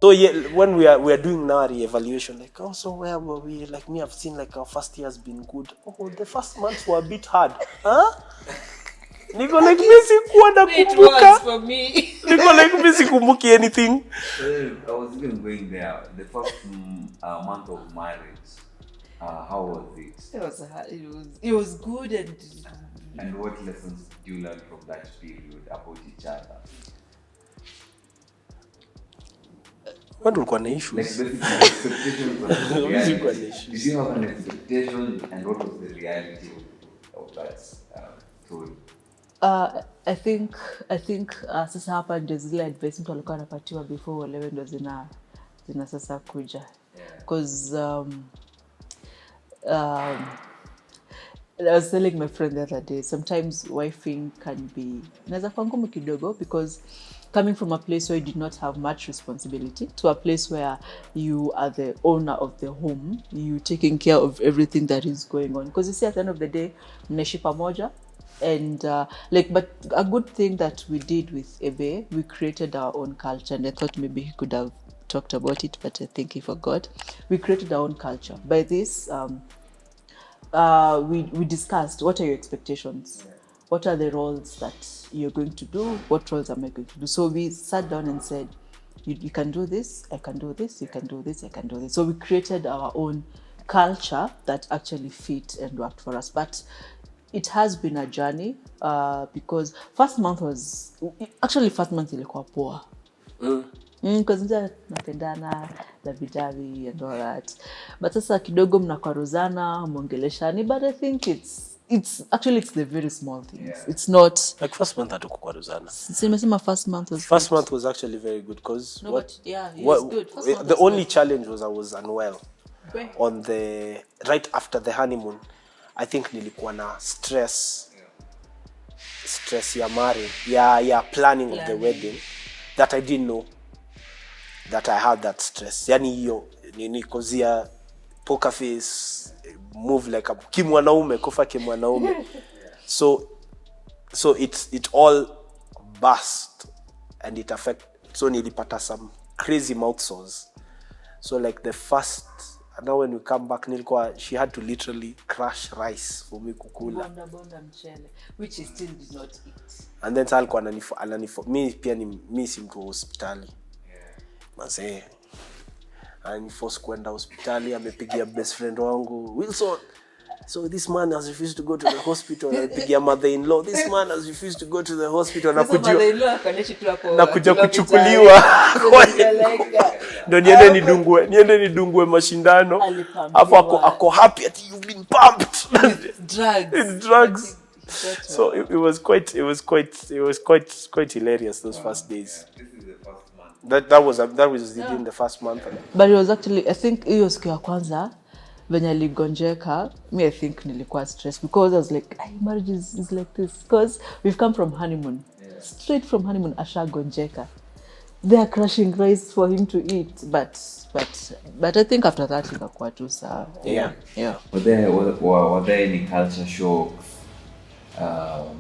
So yeah, when we are doing now a re-evaluation, like, oh, so where were we? Like me, I've seen like our first year has been good. Oh, the first months were a bit hard. Huh? Niko like missing kuanda kumbuka. For me. Niko like missing kumbuki anything. I was even going there. The first month of marriage. How was it? It was hard. It was good and what lessons did you learn from that period about each other? What ulikuwa na issues? Like basically expectations of the reality. Did you have an expectation and what was the reality of that story? I think sasa hapa ndio zile advice mtu alikuwa anapatiwa before walewe ndio zina sasa kuja. Because I was telling my friend the other day, sometimes wifing can be inaweza kuwa ngumu kidogo because coming from a place where you did not have much responsibility to a place where you are the owner of the home, you taking care of everything that is going on. Because you see, at the end of the day, mnaishi pamoja. And but a good thing that we did with Ebe, we created our own culture. And I thought maybe he could have talked about it, but I think he forgot. We created our own culture. By this, we discussed what are your expectations? What are the roles that you're going to do? What roles am I going to do? So we sat down and said, you can do this, I can do this, you can do this, I can do this. So we created our own culture that actually fit and worked for us. But it has been a journey because first month ilikuwa poa. Because napendana la bidawi and all that. But sasa kidogo mnakwaruzana, mongeleshani, but I think it's the very small things. Yeah. It's not like first month hatukukwaruzana. Simesema first month was actually very good because it was good. The only challenge was I was unwell. Okay. On the right after the honeymoon. I think nilikuwa na stress ya marriage, planning of the wedding that I didn't know that I had that stress. Yani hiyo nikozia poker face, move like a kimwanaume, kufa kimwanaume. So it all burst and it affect. So nilipata some crazy mouth sores. So like the first, now when we come back, she had to literally crush rice for me kukula. Bonda mchele, which she still did not eat. And then alikuwa ananifo mimi pia mimi si mtu wa hospitali. Mase ananiforce kwenda hospitali, amepigia best friend wangu Wilson. So this man has refused to go to the hospital. Amepigia mother-in-law. This man has refused to go to the hospital. Na kuja kuchukuliwa. Ndio niende nidungwe mashindano. Hapo ako happy that you've been pumped. Drugs. So it was quite hilarious those first days. That was in the first month. But it was actually, I think hiyo siku ya kwanza when aligonjeka, I think nilikuwa stressed because I was like, marriage is like this because we've come from honeymoon. Yeah. Straight from honeymoon, ashagonjeka. They are crushing rice for him to eat, but I think after that ikakuwa tu sawa. Yeah. Were there any culture shocks?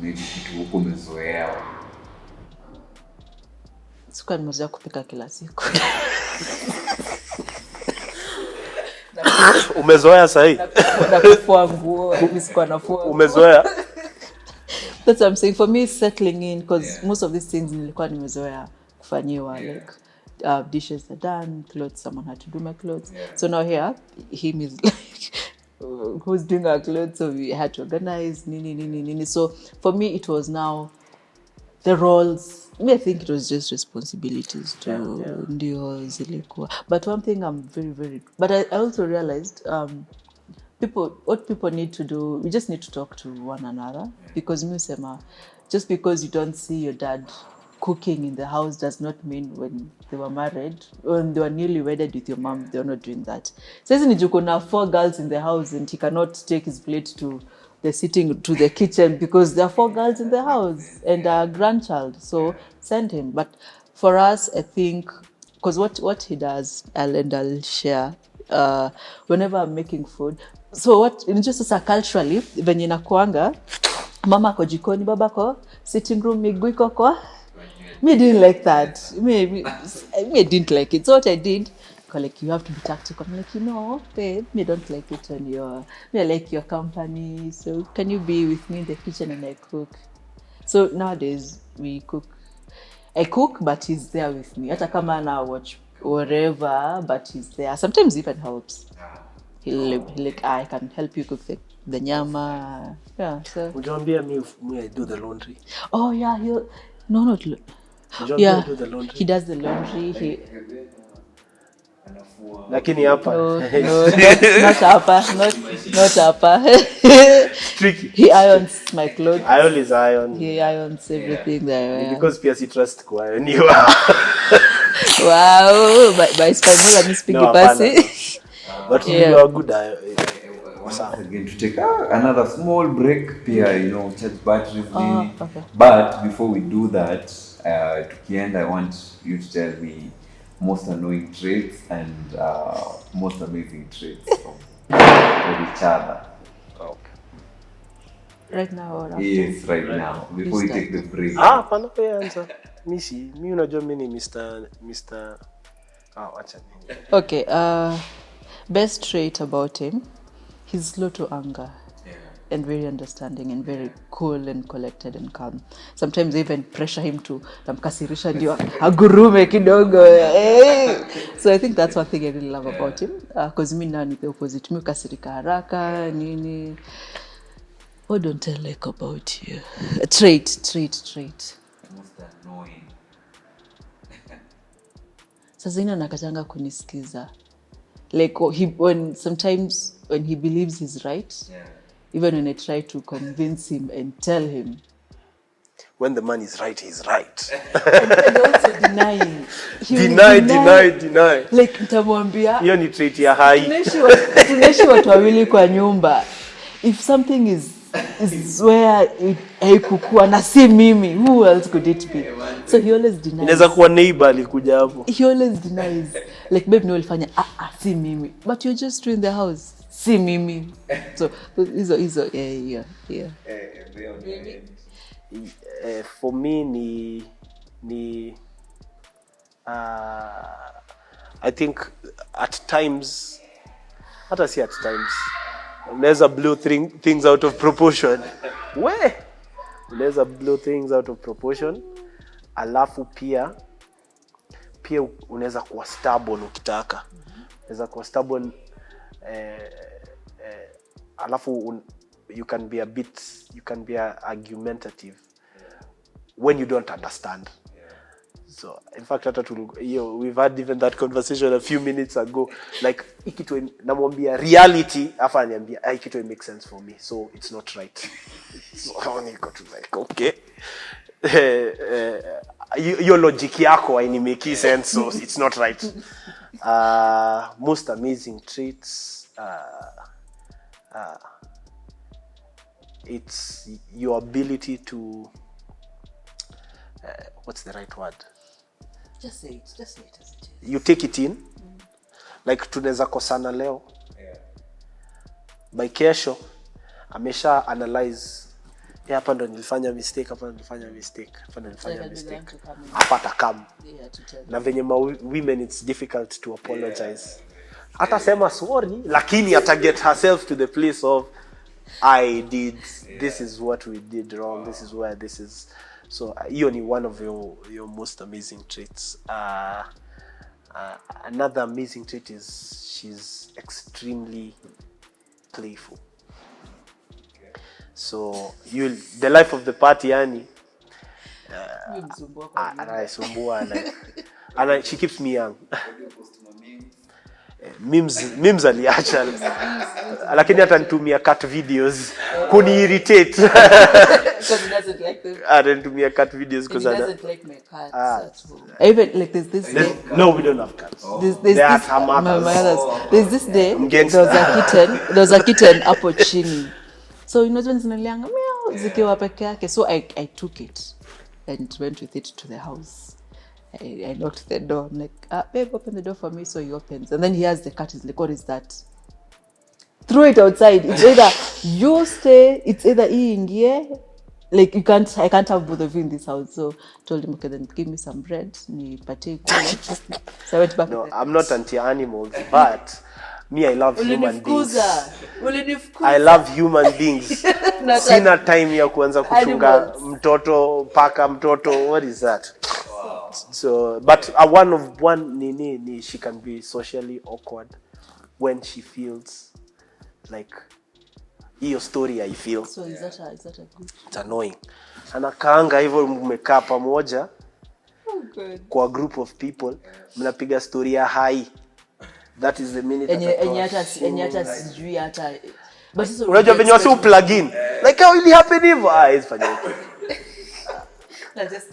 Maybe kitu huko umezoea. Sikuwa nimezoea kupika kila siku. Umezoea sahi? Na kufua nguo, sikuwa nafua. Umezoea? That's what I'm saying. For me, settling in, because most of these things nilikuwa nimezoea kufanyiwa. Like dishes are done, clothes, someone had to do my clothes. Yeah. So now here, him is like, who's doing our clothes? So we had to organize, nini. So for me, it was now the roles. I think it was just responsibilities to ndio zilikuwa. But one thing I'm very, but I also realized what people need to do, we just need to talk to one another. Because musema, just because you don't see your dad cooking in the house does not mean when they were married, when they were newly wedded with your mom, they were not doing that. Says ni juko na 4 girls in the house and he cannot take his plate to the kitchen because there are 4 girls in the house and a grandchild. So send him. But for us, I think, because what he does, I'll share whenever I'm making food. So what, just culturally, venye nakuanga, mama ko jikoni, baba ko sitting room, miguu iko kwa Me didn't like that. Me didn't like it. So what I did, like, you have to be tactical. I'm like, babe, me don't like it when me I like your company. So can you be with me in the kitchen and I cook? So nowadays we cook. I cook, but he's there with me. Hata kama na watch whatever, but he's there. Sometimes even helps. He'll like, I can help you cook the nyama. Yeah. So. Ujambia me I do the laundry. Oh yeah, no. Yeah, do the laundry. He does the laundry. Lakini hapa. No, not hapa. Tricky. He irons my clothes. I always iron. He irons everything that I wear. Because pia si trust kwa iron. Wow, by Spanish I'm speaking Pasi. But you are good. Once again, to take another small break, charge batteries. Okay. But before we do that, Tukienda, I want you to tell me most annoying traits and most amazing traits of each other. Okay. Right now or after? Yes, right now. Before we take the break. Pana answer. Mi unajua mimi ni Mr. Acha nini. Okay, best trait about him, he's slow to anger. And very understanding and very cool and collected and calm. Sometimes even pressure him to namkasirisha ndio agurume kidogo. So I think that's one thing I really love about him. Because me now ni the opposite. Me kasirika haraka nini. What don't I like about you? Trait. Most annoying. Sasa ina nakatanga kunisikiza. Like sometimes when he believes he's right. Yeah. Even when I try to convince him and tell him. When the man is right, he's right. And also denying. Deny. Like nitamwambia. Hiyo ni trait ya hai. Tunaishi watu wawili kwa nyumba. If something is where haikukua na si mimi, who else could it be? So he always denies. Inaweza kuwa neighbor alikuja hapo. He always denies. Like babe no ulifanya si mimi. But you're just in the house. Si mimi. So hizo yeah. For me ni I think at times unaweza blow things out of proportion. Unaweza blow things out of proportion. Alafu pia unaweza kuwa stubborn ukitaka. Unaweza kuwa stubborn alafu you can be argumentative when you don't understand. So in fact we've had even that conversation a few minutes ago, like ikitu namwambia reality afa ananiambia ikitu it makes sense for me, so it's not right. So I got to like okay, your logic yako hainimeki sense, so it's not right. Most amazing traits, it's your ability to what's the right word? Just say it as it is. You take it in. Like tunaweza kosana leo. By kesho amesha analyze. Hapa ndo nilifanya mistake, Hapa atakam. Na venye women it's difficult to apologize. Hata sema sorry, lakini ata get herself to the place of this is what we did wrong, this is where this is. So hiyo ni one of your most amazing traits. Another amazing trait is she's extremely playful. So the life of the party yani anaisumbua like she keeps me young. Memes aliacha lakini hata nitumia cut videos kuni irritate because he doesn't like them. Anatumia cut videos because he doesn't like my cats at home. Even like there's this day. No, we don't have cats. There's this day there was a kitten hapo chini. So when zinalianga meow zikiwa peke yake, so I took it and went with it to the house. I knocked the door. I'm like, babe, open the door for me. So he opens. And then he has the cat. He's like, what is that? Throw it outside. It's either you stay, it's either ingie, like I can't have both of you in this house. So told him, okay, then give me some bread. Nipate kule. So I went back. No, I'm not anti-animals, but me, I love human beings. I love human beings. Sina time ya kuanza kuchunga mtoto, paka mtoto. What is that? Wow. So, but she can be socially awkward when she feels like hiyo story I feel. So is that a good? It's annoying. Anakaanga hivyo mmekaa pamoja. Oh god. Kwa group of people, mnapiga story ya hai. That is the minute. Enyata sijui hata. But so unajua venye wasi plug in. Like how it happen hivyo? It's funny.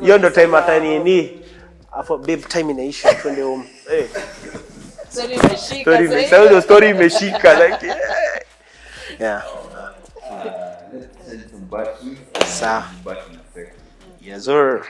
Hiyo ndo time hata nini? Afu babe time inaisha twende home. Story imeshika. Story imeshika like yeah. Let's send some batteries. Sir. Battery in a second. Yes sir.